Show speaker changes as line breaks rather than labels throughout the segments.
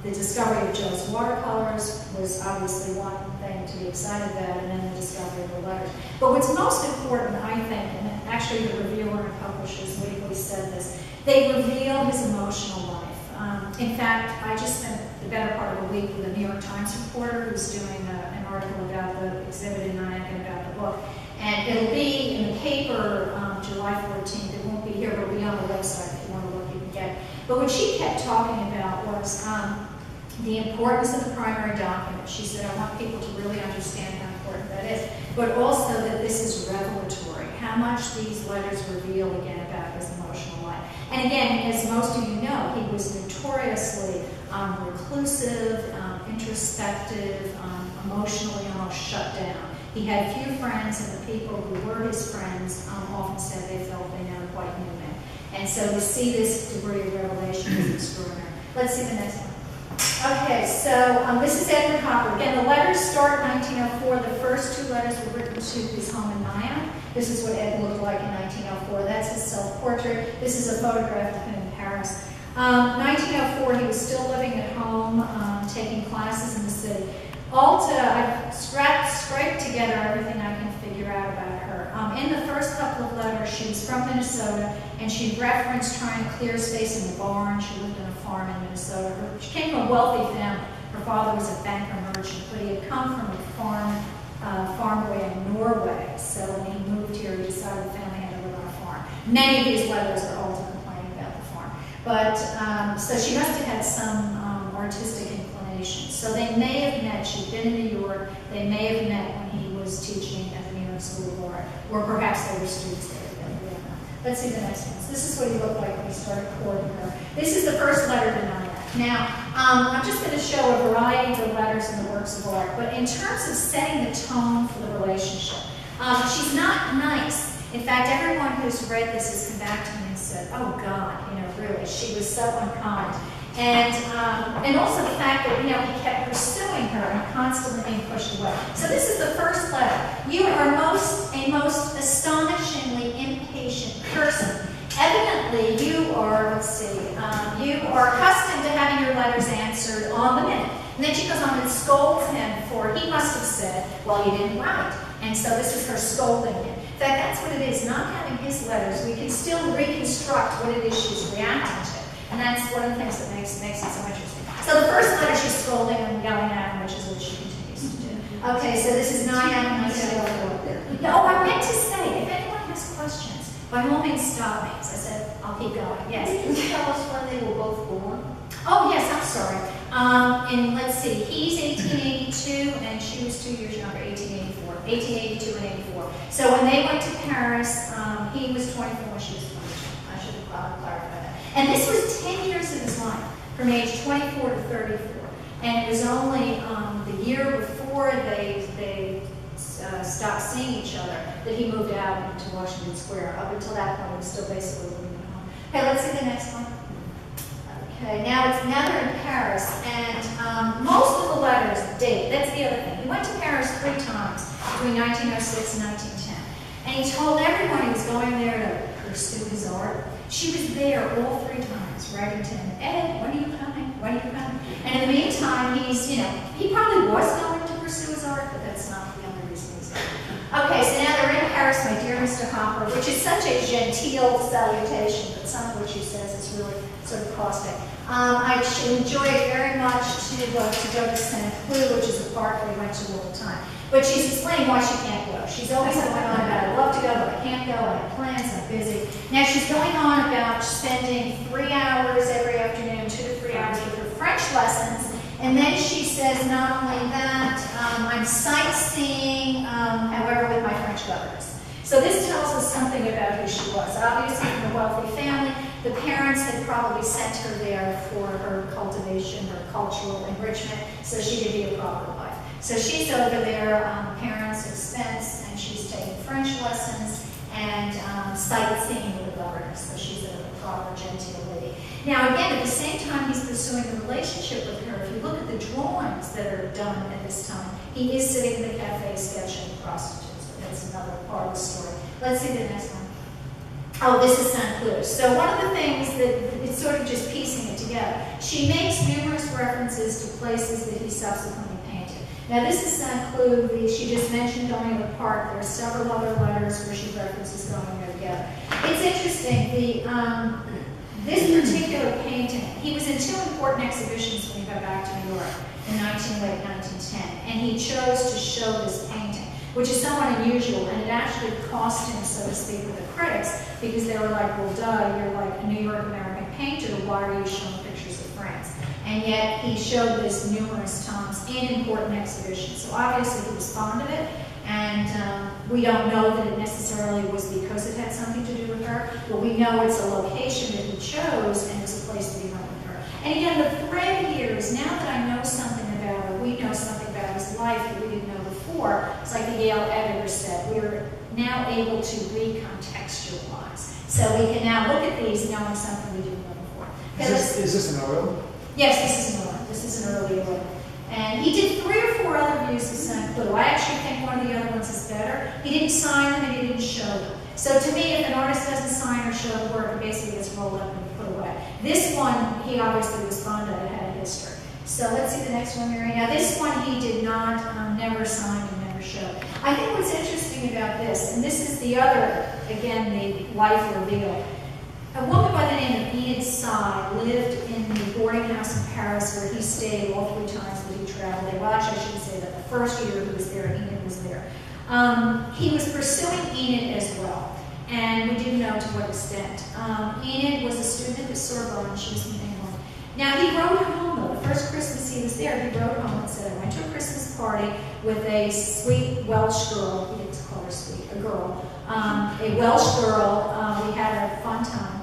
The discovery of Joe's watercolors was obviously one thing to be excited about, and then the discovery of the letters. But what's most important, I think, and actually the reviewer and Publishers Weekly said this, they reveal his emotional life. In fact, I just spent the better part of a week with a New York Times reporter who's doing an article about the exhibit in Nyack and about the book. And it'll be in the paper July 14th. It won't be here, but it'll be on the website if you want to look, you can get it. But what she kept talking about was the importance of the primary document. She said, I want people to really understand how important that is, but also that this is revelatory, how much these letters reveal again about his emotional life. And again, as most of you know, he was notoriously reclusive, introspective, emotionally almost shut down. He had few friends, and the people who were his friends often said they felt they never quite knew him. And so to see this degree of revelation is extraordinary. Let's see the next one. Okay, so this is Edward Hopper. Again, the letters start in 1904. The first two letters were written to his home in Nyack. This is what Ed looked like in 1904. That's his self-portrait. This is a photograph of him in Paris. 1904, he was still living at home, taking classes in the city. Alta, I've scraped together everything I can figure out about her. In the first couple of letters, she was from Minnesota, and she referenced trying to clear space in the barn. She lived on a farm in Minnesota. She came from a wealthy family. Her father was a banker merchant, but he had come from a farm way in Norway. So when he moved here, he decided the family had to live on a farm. Many of these letters are Alta complaining about the farm. But, so she must have had some artistic inclination. So they may have met, she'd been in New York, they may have met when he was teaching at the New York School of Art, or perhaps they were students there together, we don't know. Let's see the next one. So this is what he looked like when he started courting her. This is the first letter to Nyack. Now, I'm just going to show a variety of the letters in the works of art, but in terms of setting the tone for the relationship, she's not nice. In fact, everyone who's read this has come back to me and said, oh God, really, she was so unkind. And also the fact that, he kept pursuing her and constantly being pushed away. So this is the first letter. You are a most astonishingly impatient person. Evidently, you are, you are accustomed to having your letters answered on the minute. And then she goes on and scolds him for, he must have said, well, you didn't write. And so this is her scolding him. In fact, that's what it is. Not having his letters, we can still reconstruct what it is she's reacting to. And that's one of the things that makes it so interesting. So the first letter, she's scolding and yelling at him, which is what she continues to do. Okay, so this is Nyack. No, I meant to say, if anyone has questions, by all means stop me. As I said, I'll keep going. Yes?
Can you tell us when they were both born?
Oh, yes, I'm sorry. And let's see, he's 1882, and she was 2 years younger, 1884. 1882 and 84. So when they went to Paris, he was 24 when she was 22. I should have clarified that. And this was 10 years of his life, from age 24 to 34. And it was only the year before they stopped seeing each other that he moved out into Washington Square. Up until that point, he was still basically living at home. Okay, let's see the next one. Okay, now they're in Paris, and most of the letters date. That's the other thing. He went to Paris 3 times between 1906 and 1910. And he told everyone he was going there to pursue his art. She was there all 3 times, writing to him, Ed, when are you coming? When are you coming? And in the meantime, he's, he probably was going to pursue his art, but that's not the only reason he's there. Okay, so now they're in Paris, my dear Mr. Hopper, which is such a genteel salutation, but some of what she says is really sort of caustic. I should enjoy it very much to go to Saint Cloud, which is a park we went to all the time. But she's explaining why she can't go. She's always going on about, I love to go, but I can't go, I have plans, I'm busy. Now she's going on about spending 3 hours every afternoon, 2 to 3 hours with her French lessons. And then she says, not only that, I'm sightseeing, however, with my French governess. So this tells us something about who she was. Obviously from a wealthy family, the parents had probably sent her there for her cultivation, her cultural enrichment, so she could be a proper wife. So she's over there on the parents' expense, and she's taking French lessons and sightseeing with a governess, so she's a proper genteel lady. Now again, at the same time he's pursuing a relationship with her, if you look at the drawings that are done at this time, he is sitting in the cafe sketching prostitutes. That's another part of the story. Let's see the next one. Oh, this is St. Cloud. So one of the things that it's sort of just piecing it together. She makes numerous references to places that he subsequently painted. Now this is St. Cloud. She just mentioned going to the park. There are several other letters where she references going there together. It's interesting. This particular painting, he was in two important exhibitions when he got back to New York in late 1910, and he chose to show this painting, which is somewhat unusual, and it actually cost him, so to speak, with the critics, because they were like, well, duh, you're like a New York American painter, why are you showing pictures of France? And yet he showed this numerous times in important exhibitions. So obviously he was fond of it, and we don't know that it necessarily was because it had something to do with her, but we know it's a location that he chose, and it's a place that he went with her. And again, the thread here is now that I know something about her, we know something about his life that we didn't know before. It's like the Yale editor said, we're now able to recontextualize. So we can now look at these knowing something we didn't know before.
Is this an oil?
Yes, this is an oil. This is an early oil. And he did 3 or 4 other views of St. Cloud. I actually think one of the other ones is better. He didn't sign them and he didn't show them. So to me, if an artist doesn't sign or show the work, it basically gets rolled up and put away. This one, he obviously was fond of. It had a history. So let's see the next one, Mary. Now this one he did not, never sign and never show. I think what's interesting about this, and this is the other, again, the life reveal. A woman by the name of Enid Sy lived in the boarding house in Paris where he stayed all 3 times that he traveled there. Well, actually, I shouldn't say that. The first year he was there, Enid was there. He was pursuing Enid as well, and we didn't know to what extent. Enid was a student at Sorbonne. She was from England. Now, he wrote home, though. The first Christmas he was there, he wrote home and said, I went to a Christmas party with a sweet Welsh girl. He didn't call her sweet, a girl. A Welsh girl. We had a fun time.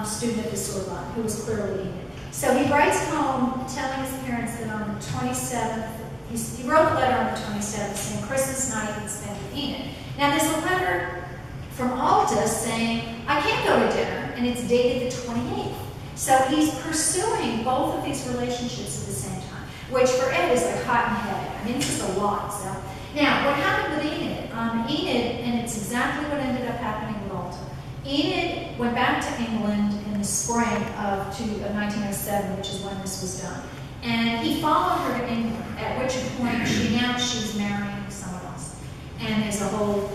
Student at the Sorbonne, who was clearly Enid. So he writes home telling his parents that on the 27th, he wrote a letter on the 27th saying Christmas night he'd spend with Enid. Now there's a letter from Alta saying, I can't go to dinner, and it's dated the 28th. So he's pursuing both of these relationships at the same time, which for Ed is like hot and heavy. I mean, it's just a lot. So now, what happened with Enid? Enid, and it's exactly what ended up happening with Alta. Enid went back to England in the spring of 1907, which is when this was done. And he followed her to England, at which point she announced she was marrying someone else. And there's a whole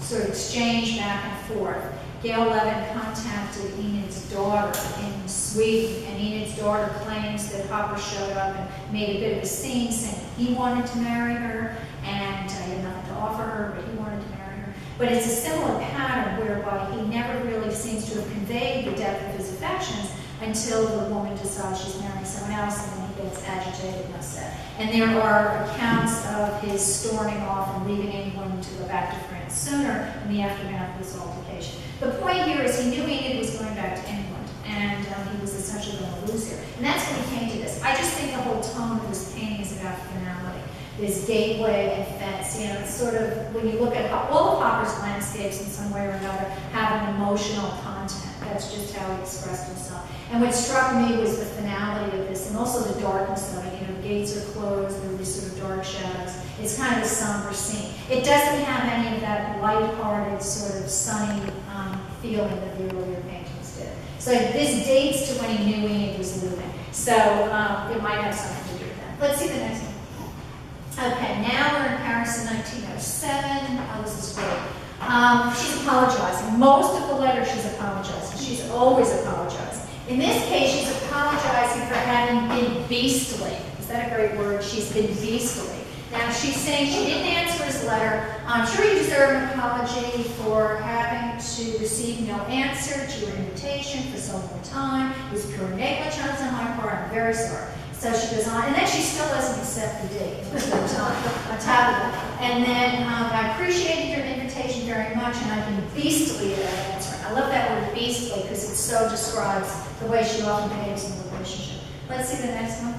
sort of exchange back and forth. Gail Levin contacted Enid's daughter in Sweden, and Enid's daughter claims that Hopper showed up and made a bit of a scene saying he wanted to marry her, and he had nothing to offer her, but he wanted to marry her. But it's a similar pattern whereby he never really seems to have conveyed the depth of his affections until the woman decides she's marrying someone else, and then he gets agitated and upset. And there are accounts of his storming off and leaving England to go back to France sooner in the aftermath of this altercation. The point here is he knew Enid was going back to England, and he was essentially going to lose her. And that's when he came to this. I just think the whole tone of this painting is about finality. This gateway and fence, you know, it's sort of, when you look at all of Hopper's landscapes in some way or another have an emotional content. That's just how he expressed himself. And what struck me was the finality of this, and also the darkness of it. You know, the gates are closed, there are these sort of dark shadows. It's kind of a somber scene. It doesn't have any of that light-hearted, sort of sunny feeling that the earlier paintings did. So this dates to when he knew Enid was leaving. So it might have something to do with that. Let's see the next one. Okay, now we're in Paris in 1907. Oh, this is great. She's apologizing. Most of the letter she's apologizing. She's always apologizing. In this case, she's apologizing for having been beastly. Is that a great word? She's been beastly. Now, she's saying she didn't answer his letter. I'm sure you deserve an apology for having to receive no answer to your invitation for so long time. It was pure negligence on my part. I'm very sorry. So she goes on, and then she still doesn't accept the date on top of that. And then I appreciated your invitation very much, and I've been beastly at answering. I love that word beastly because it so describes the way she often behaves in the relationship. Let's see the next one.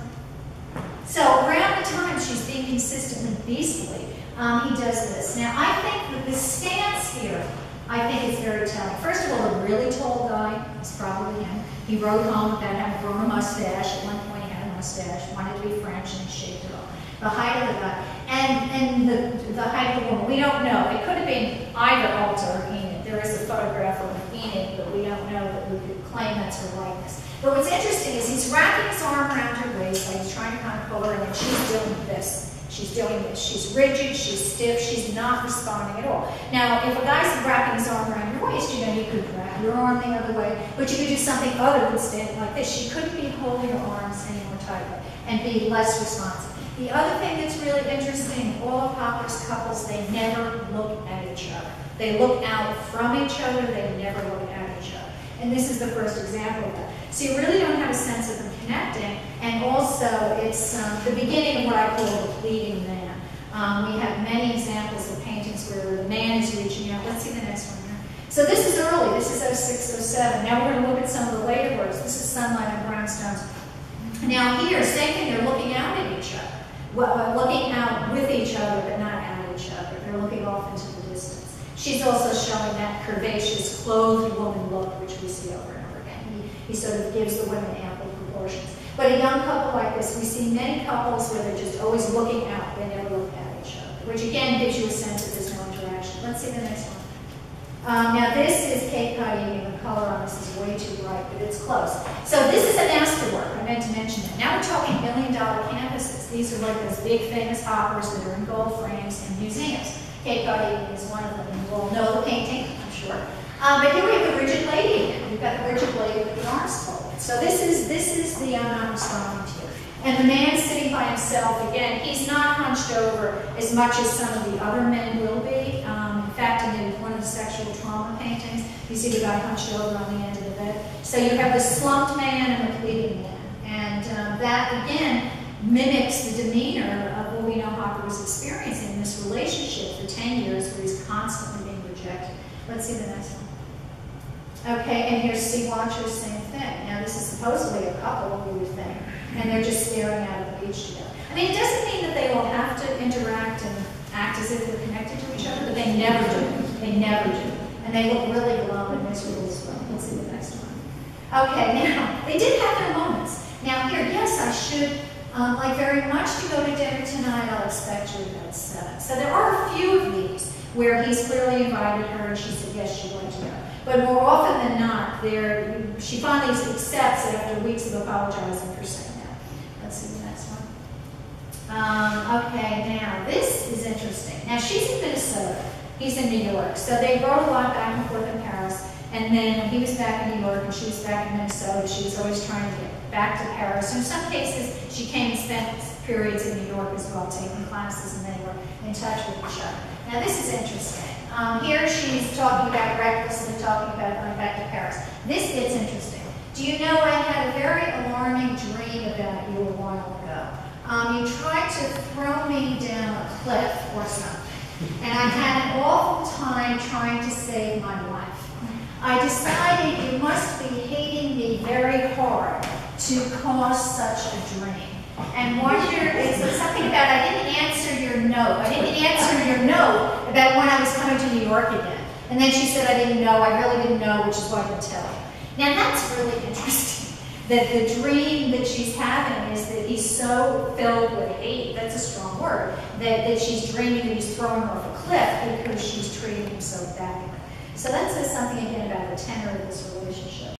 So around the time she's being consistently beastly, he does this. Now I think that the stance here, I think it's very telling. First of all, a really tall guy, it's probably him. He wrote home about having grown a mustache. At one point he had a mustache, wanted to be French, and he shaved it off. The height of the guy, and the height of the woman, we don't know. It could have been either Alta or Enid. there is a photograph of Enid, but we don't know that we could claim that's her likeness. But what's interesting is he's wrapping his arm around her waist, like he's trying to kind of pull her in, and she's doing this. She's doing this. She's rigid, she's stiff, she's not responding at all. Now, if a guy's wrapping his arm around your waist, you know, you could wrap your arm the other way, but you could do something other than standing like this. She couldn't be holding her arms any more tightly and be less responsive. The other thing that's really interesting, all of Hopper's couples, they never look at each other. They look out from each other, they never look at each other. And this is the first example of that. So you really don't have a sense of them connecting, and also it's the beginning of what I call the pleading man. We have many examples of paintings where the man is reaching out. Let's see the next one here. So this is early, this is 06, 07. Now we're going to look at some of the later works. This is Sunlight and Brownstones. Now here, same thing, they're looking out at each other. Well, looking out with each other, but not at each other. They're looking off into the distance. She's also showing that curvaceous, clothed woman look, which we see over and over again. He sort of gives the women ample proportions. But a young couple like this, we see many couples where they're just always looking out. They never look at each other, which again gives you a sense that there's no interaction. Let's see the next one. Now this is Cape Cod Evening. The color on this is way too bright, but it's close. So this is a masterwork. I meant to mention it. Now we're talking $1 million canvases. These are like those big famous Hoppers that are in gold frames in museums. Cape Cod Evening is one of them. You all know the painting, I'm sure. But here we have the rigid lady again. We've got the rigid lady with the arms folded. So this is the I'm not responding to. And the man sitting by himself, again, he's not hunched over as much as some of the other men will be. In fact, in one of the sexual trauma paintings, you see the guy hunched over on the end of the bed. So you have the slumped man and the pleading man. And that, again, mimics the demeanor of what we know Hopper was experiencing in this relationship for 10 years where he's constantly being rejected. Let's see the next one. Okay, and here's Sea Watchers, same thing. Now this is supposedly a couple, we would think, and they're just staring out at the beach together. I mean, it doesn't mean that they will have to interact and act as if they're connected to each other, but they never do. They never do. And they look really alone and miserable as well. Let's see the next one. Okay, now, they did have their moments. Now here, yes, I should like very much to go to dinner tonight. I'll expect you about 7. So there are a few of these where he's clearly invited her and she said yes, she'd like to go. But more often than not, she finally accepts it after weeks of apologizing for saying that. Let's see the next one. Okay, now this is interesting. Now she's in Minnesota, he's in New York. So they wrote a lot back and forth in Paris. And then when he was back in New York and she was back in Minnesota, she was always trying to get back to Paris. In some cases, she came and spent periods in New York as well, taking classes, and they were in touch with each other. Now this is interesting. Here she's talking about recklessly talking about going back to Paris. This gets interesting. Do you know I had a very alarming dream about you a while ago? You tried to throw me down a cliff or something, and I had an awful time trying to save my life. I decided you must be hating me very hard to cause such a dream. And wonder, it's something about I didn't answer your note. I didn't answer your note about when I was coming to New York again. And then she said, I didn't know, I really didn't know, which is why I didn't tell you. Now that's really interesting. That the dream that she's having is that he's so filled with hate, that's a strong word, that she's dreaming that he's throwing her off a cliff because she's treating him so badly. So that says something again about the tenor of this relationship.